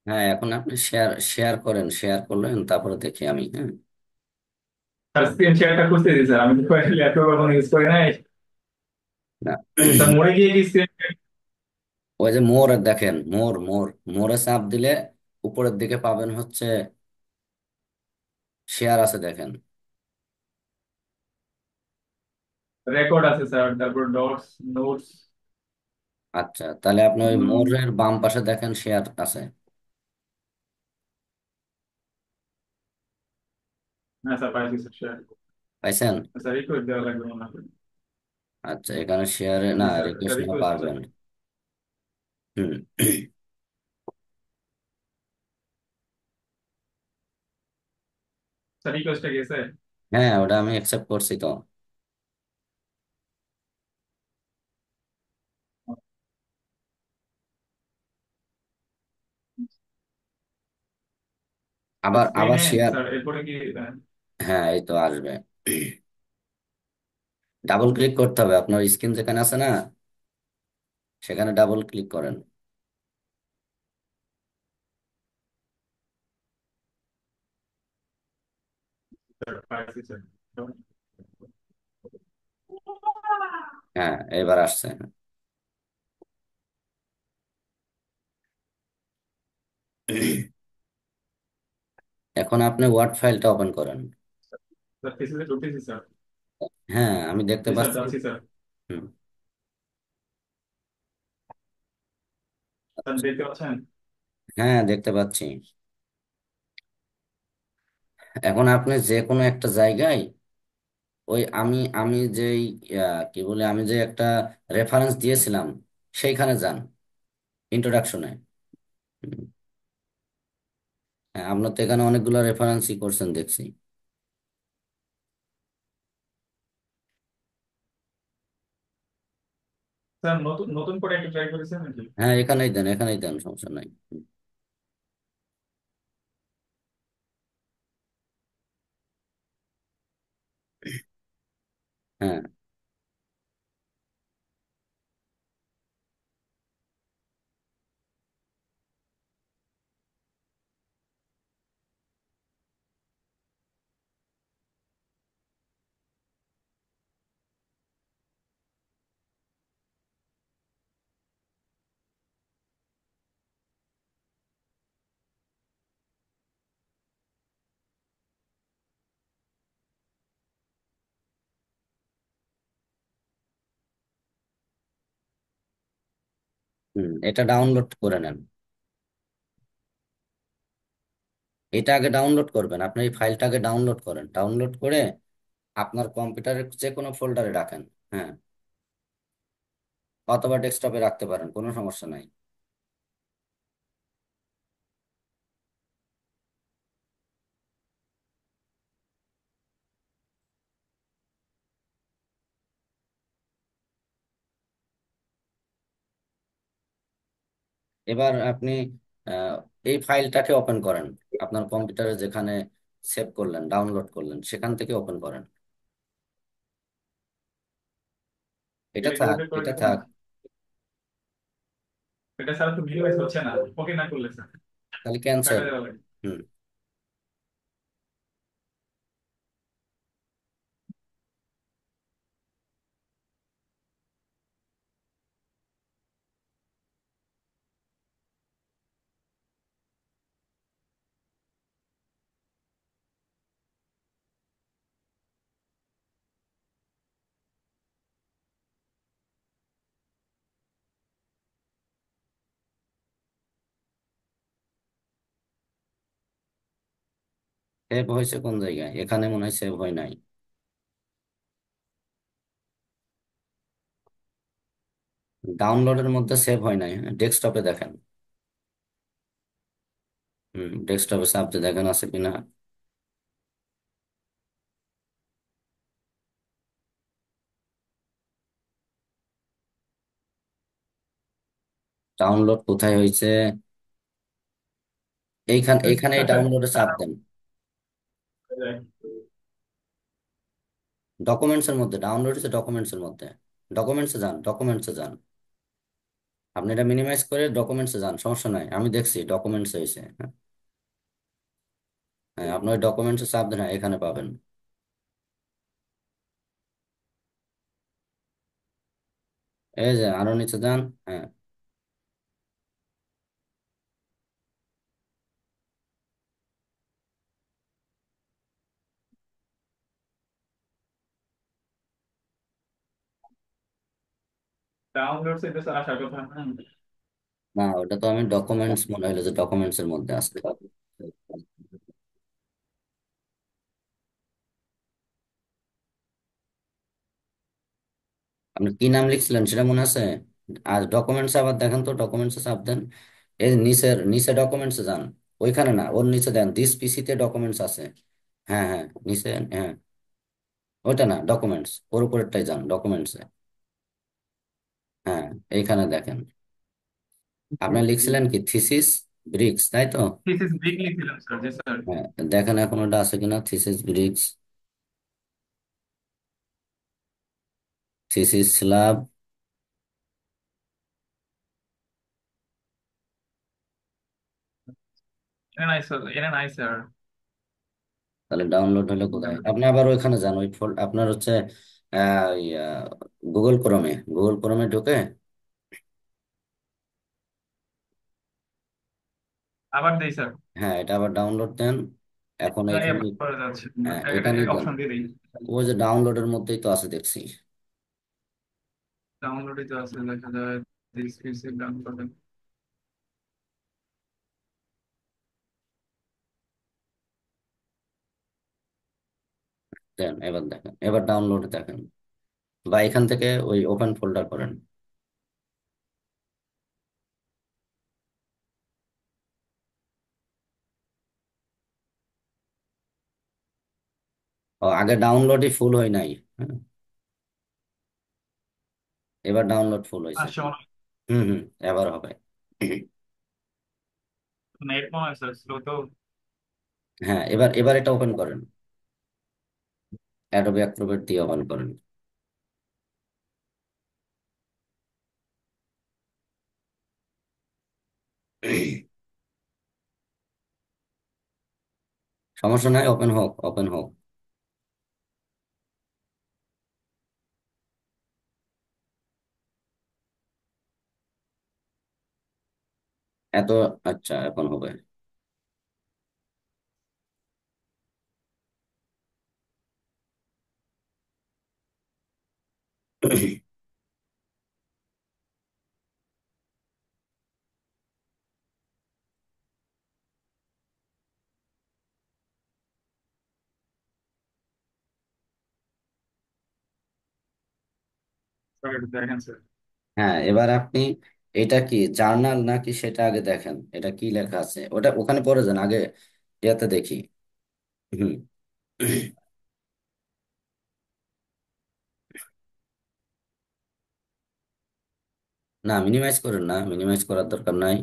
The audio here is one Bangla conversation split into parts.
হ্যাঁ, এখন আপনি শেয়ার শেয়ার করেন, শেয়ার করলেন তারপরে দেখি আমি। হ্যাঁ, স্যার স্ক্রিন শেয়ারটা করতে দিই স্যার, আমি তো ল্যাপটপ এখন ইউজ করি নাই। না। স্যার মোড়ে গিয়ে কি স্ক্রিন? ওই যে মোর দেখেন, মোরে চাপ দিলে উপরের দিকে পাবেন হচ্ছে শেয়ার আছে দেখেন। রেকর্ড আছে স্যার, তারপর ডটস, নোটস। আচ্ছা, তাহলে আপনি ওই মোরের বাম পাশে দেখেন শেয়ার আছে। হ্যাঁ স্যার পাইছি স্যার শেয়ার। পাইছেন? স্যার রিকোয়েস্ট দেওয়া লাগবে মনে হয়। আচ্ছা, এখানে শেয়ারে না, জি স্যার, এটা রিকোয়েস্ট না রিকোয়েস্ট স্যার। পারবেন। হুম। স্যার রিকোয়েস্টটা গেছে। হ্যাঁ, ওটা আমি অ্যাকসেপ্ট করছি তো। আবার আবার স্ক্রিনে শেয়ার। স্যার এরপরে কি হ্যাঁ, এই তো আসবে। ডাবল ক্লিক করতে হবে, আপনার স্ক্রিন যেখানে আছে না, সেখানে ডাবল ক্লিক করেন। স্যার পাইছি স্যার। হ্যাঁ, এবার আসছে। এখন আপনি ওয়ার্ড ফাইলটা ওপেন করেন। স্যার ফেসিতে ঢুকতেছি স্যার। হ্যাঁ, আমি দেখতে জি স্যার পাচ্ছি। যাচ্ছি স্যার। হুম। স্যার দেখতে পাচ্ছেন? হ্যাঁ, দেখতে পাচ্ছি। এখন আপনি যে কোনো একটা জায়গায় ওই আমি যেই কি বলে, আমি যে একটা রেফারেন্স দিয়েছিলাম সেইখানে যান, ইন্ট্রোডাকশনে। হ্যাঁ, আপনার তো এখানে অনেকগুলো রেফারেন্সই করছেন দেখছি। স্যার নতুন নতুন করে একটা ট্রাই করেছেন নাকি? হ্যাঁ, এখানেই দেন, এখানেই দেন, সমস্যা নাই। হ্যাঁ। এটা ডাউনলোড করে নেন। এটা আগে ডাউনলোড করবেন, আপনি এই ফাইলটাকে ডাউনলোড করেন, ডাউনলোড করে আপনার কম্পিউটারের যে কোনো ফোল্ডারে রাখেন। হ্যাঁ, অথবা ডেস্কটপে রাখতে পারেন, কোনো সমস্যা নাই। এবার আপনি আহ, এই ফাইলটাকে ওপেন করেন, আপনার কম্পিউটারে যেখানে সেভ করলেন, ডাউনলোড করলেন, সেখান থেকে ওপেন করেন। এটা এটা কি থাক, ওকে করে এটা দিবেন? থাক। এটা স্যার তো মিনিমাইজ হচ্ছে না, ওকে না করলে স্যার তাহলে কাটা ক্যান্সেল। দেওয়া লাগে। হুম। সেভ হয়েছে কোন জায়গায়? এখানে মনে হয় সেভ হয় নাই। ডাউনলোডের মধ্যে সেভ হয় নাই। হ্যাঁ, ডেস্কটপে দেখেন। ডেস্কটপে চাপ দিয়ে দেখেন আছে কিনা। ডাউনলোড কোথায় হয়েছে? এইখানে এই ডাউনলোডে চাপ দেন। ডকুমেন্টস এর মধ্যে ডাউনলোড হচ্ছে, ডকুমেন্টস এর মধ্যে। ডকুমেন্টসে যান, ডকুমেন্টসে যান। আপনি এটা মিনিমাইজ করে ডকুমেন্টসে যান, সমস্যা নাই, আমি দেখছি ডকুমেন্টস হয়েছে। হ্যাঁ, হ্যাঁ, আপনি ওই ডকুমেন্টসে চাপ দেন, হ্যাঁ, এখানে পাবেন। এই যে আরো নিচে যান। হ্যাঁ, ডাউনলোড থেকে স্যার আসার কথা না। না ওটা তো আমি ডকুমেন্টস মনে হলো যে ডকুমেন্টস এর মধ্যে আছে। আপনি কি নাম লিখছিলেন সেটা মনে আছে? আর ডকুমেন্টস আবার দেখেন তো, ডকুমেন্টসে চাপ দেন। এই নিচের নিচে ডকুমেন্টসে যান। ওইখানে না, ওর নিচে দেন, দিস পিসিতে ডকুমেন্টস আছে। হ্যাঁ, হ্যাঁ, নিচে, হ্যাঁ। ওইটা না, ডকুমেন্টস, ওর উপরেরটাই যান, ডকুমেন্টসে। হ্যাঁ, এইখানে দেখেন। আপনি লিখছিলেন কি থিসিস ব্রিক্স, তাই তো? থিসিস ব্রিক লিখছিলাম স্যার, জি স্যার। হ্যাঁ, দেখেন এখন ওটা আছে কিনা, থিসিস ব্রিক্স, থিসিস স্ল্যাব। এনে নাই স্যার, এনে নাই স্যার। তাহলে ডাউনলোড হলে কোথায়? আপনি আবার ওইখানে যান, ওই আপনার হচ্ছে গুগল ক্রোমে, গুগল ক্রোমে ঢুকে। আবার দেই স্যার। হ্যাঁ, এটা আবার ডাউনলোড দেন। এখন যাই এইখানে, আবার করে যাচ্ছে। হ্যাঁ, এটা এখানেই দেন। অপশন দিয়ে দিই। ওই যে ডাউনলোডের মধ্যেই তো আছে দেখছি। ডাউনলোডই তো আছে, দেখা যায় দিস পিসি ডাউনলোড। দেন, এবার দেখেন, এবার ডাউনলোড দেখেন, বা এখান থেকে ওই ওপেন ফোল্ডার করেন। ও, আগে ডাউনলোডই ফুল হয় নাই। হ্যাঁ, এবার ডাউনলোড ফুল হয়েছে। আসছে মনে হয়। হুম, হুম, এবার হবে। নেট মনে হয় স্যার স্লো তো। হ্যাঁ, এবার এবার এটা ওপেন করেন, অ্যাডোবি অ্যাক্রোবেট দিয়ে ওপেন করেন। সমস্যা নাই, ওপেন হোক, ওপেন হোক। এত, আচ্ছা, এখন হবে। স্যার একটু দেখেন স্যার। হ্যাঁ, এবার আপনি, এটা কি জার্নাল নাকি সেটা আগে দেখেন, এটা কি লেখা আছে ওটা ওখানে পড়ে যান আগে, ইয়াতে দেখি। হুম। না, মিনিমাইজ করেন না, মিনিমাইজ করার দরকার নাই।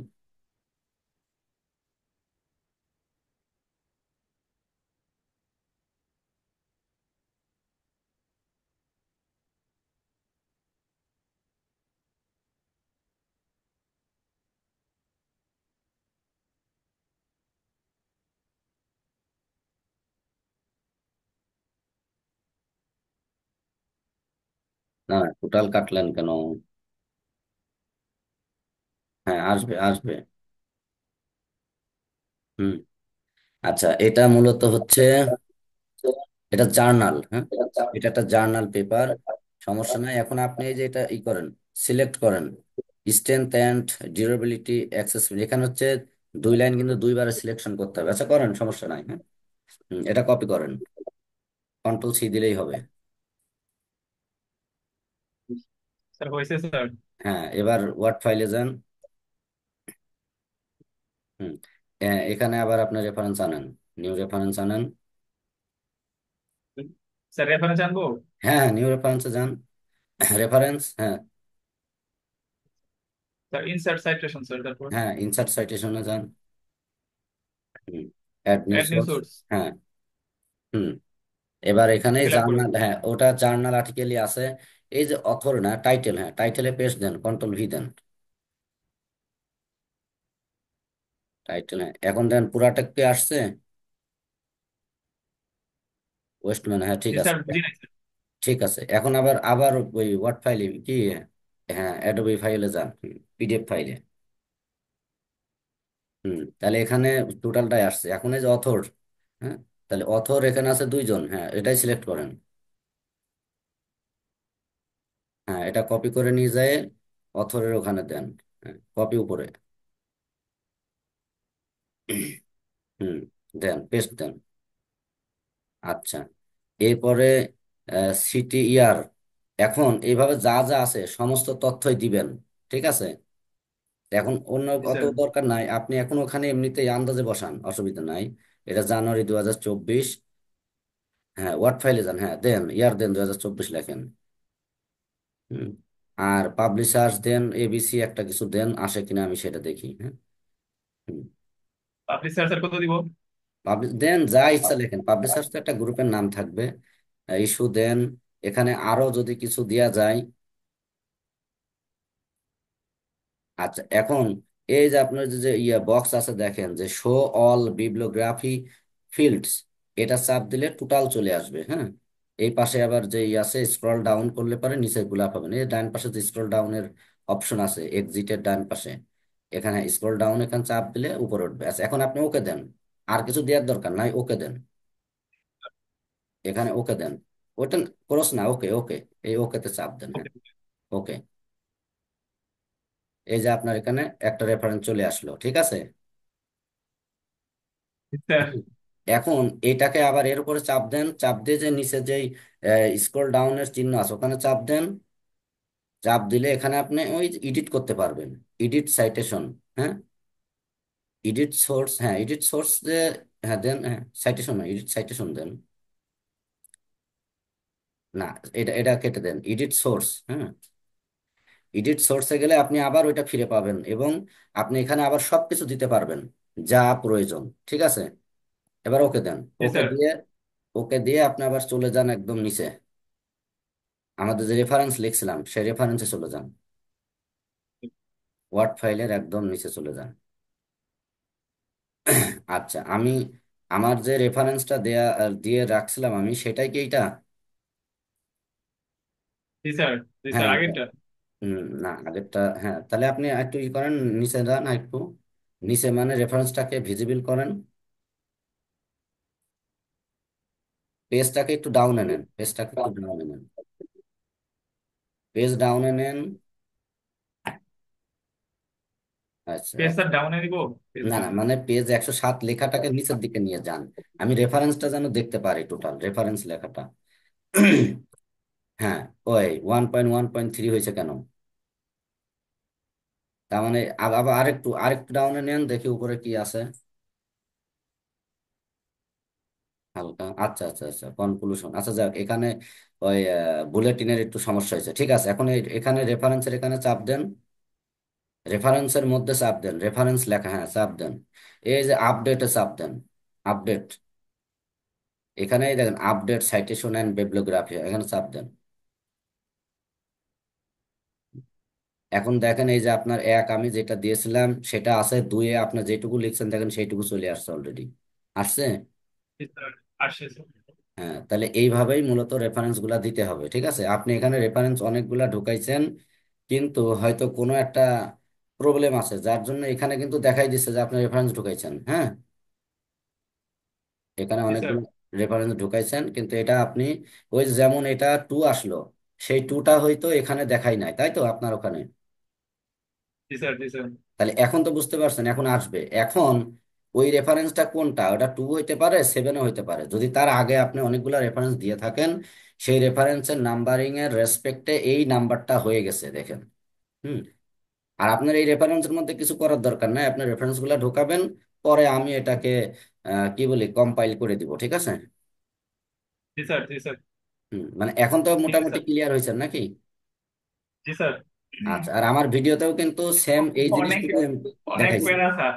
না, টোটাল কাটলেন কেন? হ্যাঁ, আসবে, আসবে। হুম। আচ্ছা, এটা মূলত হচ্ছে, এটা জার্নাল। হ্যাঁ, এটা একটা জার্নাল পেপার। সমস্যা নাই, এখন আপনি এই যে এটা ই করেন, সিলেক্ট করেন, স্ট্রেংথ অ্যান্ড ডিউরেবিলিটি অ্যাক্সেসিবিলিটি, এখানে হচ্ছে দুই লাইন কিন্তু দুইবারে সিলেকশন করতে হবে। আচ্ছা, করেন, সমস্যা নাই। হ্যাঁ, এটা কপি করেন, কন্ট্রোল সি দিলেই হবে। স্যার হয়েছে স্যার। হ্যাঁ, এবার ওয়ার্ড ফাইলে যান। হুম। এখানে আবার আপনার রেফারেন্স আনেন, নিউ রেফারেন্স আনেন। স্যার রেফারেন্স আনবো। হ্যাঁ, নিউ রেফারেন্সে যান, রেফারেন্স, হ্যাঁ। স্যার ইনসার্ট সাইটেশন স্যার, তারপর হ্যাঁ, ইনসার্ট সাইটেশনে যান। হুম। Add new add new source. Source. হ্যাঁ। হুম। এবার এখানে ফিল আপ করবো। জার্নাল, হ্যাঁ, ওটা জার্নাল আর্টিকেলই আছে। এই যে অথর না, টাইটেল, হ্যাঁ, টাইটেলে পেস্ট দেন, কন্ট্রোল ভি দেন। টাইটেল, হ্যাঁ এখন দেন পুরাটা কি আসছে? ওয়েস্টম্যান, হ্যাঁ ঠিক জি আছে। স্যার, বুঝি নাই স্যার। ঠিক আছে, এখন আবার আবার ওই ওয়ার্ড ফাইলে কি, হ্যাঁ অ্যাডোবি ফাইলে যান, পিডিএফ ফাইলে। তাহলে এখানে টোটালটাই আসছে। এখন এই যে অথর, হ্যাঁ তাহলে অথর এখানে আছে দুইজন, হ্যাঁ এটাই সিলেক্ট করেন। হ্যাঁ এটা কপি করে নিয়ে যায় অথরের ওখানে দেন, হ্যাঁ কপি উপরে। হুম, দেন পেস্ট দেন। আচ্ছা, এরপরে সিটি ইয়ার, এখন এইভাবে যা যা আছে সমস্ত তথ্যই দিবেন, ঠিক আছে। এখন অন্য জি অত স্যার। দরকার নাই, আপনি এখন ওখানে এমনিতেই আন্দাজে বসান, অসুবিধা নাই। এটা জানুয়ারি 2024। হ্যাঁ ওয়ার্ড ফাইলে যান, হ্যাঁ দেন ইয়ার দেন 2024 লেখেন। হুম, আর পাবলিশার্স দেন এবিসি একটা কিছু দেন, আসে কিনা আমি সেটা দেখি, হ্যাঁ। হুম, আপনি স্যার স্যার কত দিব? দেন যা ইচ্ছা লেখেন, পাবলিশার্স তো একটা গ্রুপের নাম থাকবে। ইস্যু দেন, এখানে আরো যদি কিছু দেয়া যায়। আচ্ছা এখন এই যে আপনার যে যে ইয়ে বক্স আছে দেখেন, যে শো অল বিবলিওগ্রাফি ফিল্ডস, এটা চাপ দিলে টোটাল চলে আসবে, হ্যাঁ। এই পাশে আবার যে ই আছে, স্ক্রল ডাউন করলে পরে নিচে গুলা পাবেন। এই ডান পাশে যে স্ক্রল ডাউনের অপশন আছে, এক্সিটের ডান পাশে, এখানে স্ক্রল ডাউন, এখানে চাপ দিলে উপরে উঠবে। আচ্ছা এখন আপনি ওকে দেন, আর কিছু দেওয়ার দরকার নাই, ওকে দেন। এখানে ওকে দেন, ওটা ক্রস না, ওকে ওকে, এই ওকেতে চাপ দেন, হ্যাঁ ওকে। ওকে। এই যে আপনার এখানে একটা রেফারেন্স চলে আসলো, ঠিক আছে। স্যার। হুম। এখন এটাকে আবার এর উপরে চাপ দেন, চাপ দিয়ে যে নিচে যেই স্ক্রল ডাউনের চিহ্ন আছে ওখানে চাপ দেন। চাপ দিলে এখানে আপনি ওই এডিট করতে পারবেন, এডিট সাইটেশন, হ্যাঁ এডিট সোর্স, হ্যাঁ এডিট সোর্স যে, হ্যাঁ দেন, হ্যাঁ সাইটেশন, এডিট সাইটেশন দেন। না, এটা এটা কেটে দেন, এডিট সোর্স, হ্যাঁ। এডিট সোর্সে গেলে আপনি আবার ওইটা ফিরে পাবেন, এবং আপনি এখানে আবার সবকিছু দিতে পারবেন যা প্রয়োজন, ঠিক আছে। এবার ওকে দেন, জি ওকে স্যার। দিয়ে, ওকে দিয়ে আপনি আবার চলে যান একদম নিচে, আমাদের যে রেফারেন্স লিখছিলাম সেই রেফারেন্সে চলে যান, ওয়ার্ড ফাইলের একদম নিচে চলে যান। আচ্ছা আমি আমার যে রেফারেন্সটা দেয়া দিয়ে রাখছিলাম আমি, সেটাই কি এইটা? জি স্যার। জি হ্যাঁ স্যার, এটা, আগেরটা। না আগেরটা, হ্যাঁ তাহলে আপনি একটু ই করেন, নিচে যান একটু, নিচে মানে রেফারেন্সটাকে ভিজিবল করেন, পেজটাকে একটু ডাউনে নেন, পেজটাকে একটু ডাউনে নেন, পেজ ডাউনে নেন। আচ্ছা পেজ স্যার ডাউনে দিব? পেজ না না, ডাউন। মানে পেজ 107 লেখাটাকে নিচের দিকে নিয়ে যান, আমি রেফারেন্সটা যেন দেখতে পারি, টোটাল রেফারেন্স লেখাটা। হ্যাঁ, ওই 1.1.3 হয়েছে কেন? তার মানে আবার আরেকটু আরেকটু ডাউনে নেন, দেখি উপরে কি আছে। হালকা, আচ্ছা আচ্ছা আচ্ছা, কনক্লুশন, আচ্ছা যাক এখানে ওই বুলেটিনের একটু সমস্যা হয়েছে, ঠিক আছে। এখন এখানে রেফারেন্সের এখানে চাপ দেন, রেফারেন্সের মধ্যে চাপ দেন, রেফারেন্স লেখা, হ্যাঁ চাপ দেন। এই যে আপডেটে চাপ দেন, আপডেট, এখানে এই দেখেন আপডেট সাইটেশন অ্যান্ড বিবলিওগ্রাফি, এখানে চাপ দেন। এখন দেখেন এই যে আপনার এক আমি যেটা দিয়েছিলাম সেটা আছে, দুইয়ে আপনার যেটুকু লিখছেন দেখেন সেইটুকু চলে আসছে অলরেডি, আসছে। জি স্যার, আসছে স্যার। হ্যাঁ তাহলে এইভাবেই মূলত রেফারেন্স গুলা দিতে হবে, ঠিক আছে। আপনি এখানে রেফারেন্স অনেকগুলা ঢুকাইছেন, কিন্তু হয়তো কোনো একটা প্রবলেম আছে যার জন্য এখানে কিন্তু দেখাই দিচ্ছে যে আপনি রেফারেন্স ঢুকাইছেন, হ্যাঁ এখানে জি স্যার। অনেকগুলো রেফারেন্স ঢুকাইছেন, কিন্তু এটা আপনি ওই যেমন এটা টু আসলো, সেই টুটা হয়তো এখানে দেখাই নাই, তাই তো আপনার ওখানে। জি স্যার। জি স্যার। তাহলে এখন তো বুঝতে পারছেন, এখন আসবে। এখন ওই রেফারেন্সটা কোনটা, ওটা টু হইতে পারে, সেভেনও হইতে পারে, যদি তার আগে আপনি অনেকগুলো রেফারেন্স দিয়ে থাকেন, সেই রেফারেন্সের নাম্বারিং এর রেসপেক্টে এই নাম্বারটা হয়ে গেছে দেখেন। হুম, আর আপনার এই রেফারেন্সের মধ্যে কিছু করার দরকার নাই, আপনি রেফারেন্স গুলা ঢোকাবেন, পরে আমি এটাকে কি বলি কম্পাইল করে দিব, ঠিক আছে। জি স্যার। জি স্যার। মানে এখন তো ঠিক আছে মোটামুটি স্যার। ক্লিয়ার হয়েছে নাকি? জি স্যার। আচ্ছা, আর আমার ভিডিওতেও কিন্তু সেম এই অনেক জিনিসটুকু অনেক দেখাইছি। প্যারা স্যার।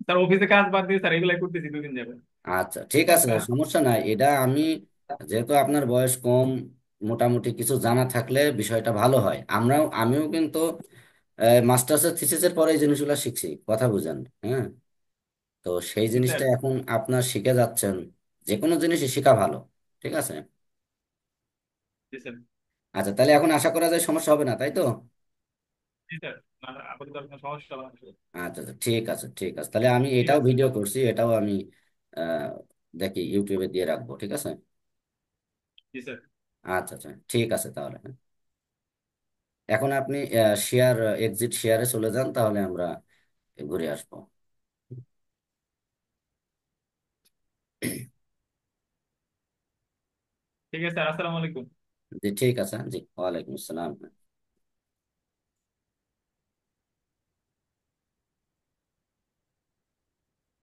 স্যার অফিসে কাজ বাদ দিয়ে স্যার এগুলাই করতেছি দুদিন যাবে। আচ্ছা ঠিক আছে, সমস্যা নাই। এটা আমি, যেহেতু আপনার বয়স কম, মোটামুটি কিছু জানা থাকলে বিষয়টা ভালো হয়। আমিও কিন্তু মাস্টার্সের থিসিসের পরে এই জিনিসগুলো শিখছি, কথা বুঝেন। হ্যাঁ, তো সেই জি স্যার। জিনিসটা এখন আপনার শিখে যাচ্ছেন। যে কোনো জিনিসই শেখা ভালো। ঠিক আছে। জি স্যার। আচ্ছা, তাহলে এখন আশা করা যায় সমস্যা হবে না, তাই তো? জি স্যার। না না, আপাতত আর কোনো সমস্যা হবে না আসলে। আচ্ছা আচ্ছা, ঠিক আছে ঠিক আছে, তাহলে আমি ঠিক এটাও আছে ভিডিও স্যার। করছি, এটাও আমি আহ, দেখি ইউটিউবে দিয়ে রাখবো, ঠিক আছে। জি স্যার। আচ্ছা আচ্ছা, ঠিক আছে তাহলে, হ্যাঁ। এখন আপনি শেয়ার, এক্সিট শেয়ারে চলে যান, তাহলে আমরা ঘুরে আসবো। ঠিক আছে স্যার, আসসালামু আলাইকুম। জি ঠিক আছে, জি ওয়ালাইকুম আসসালাম।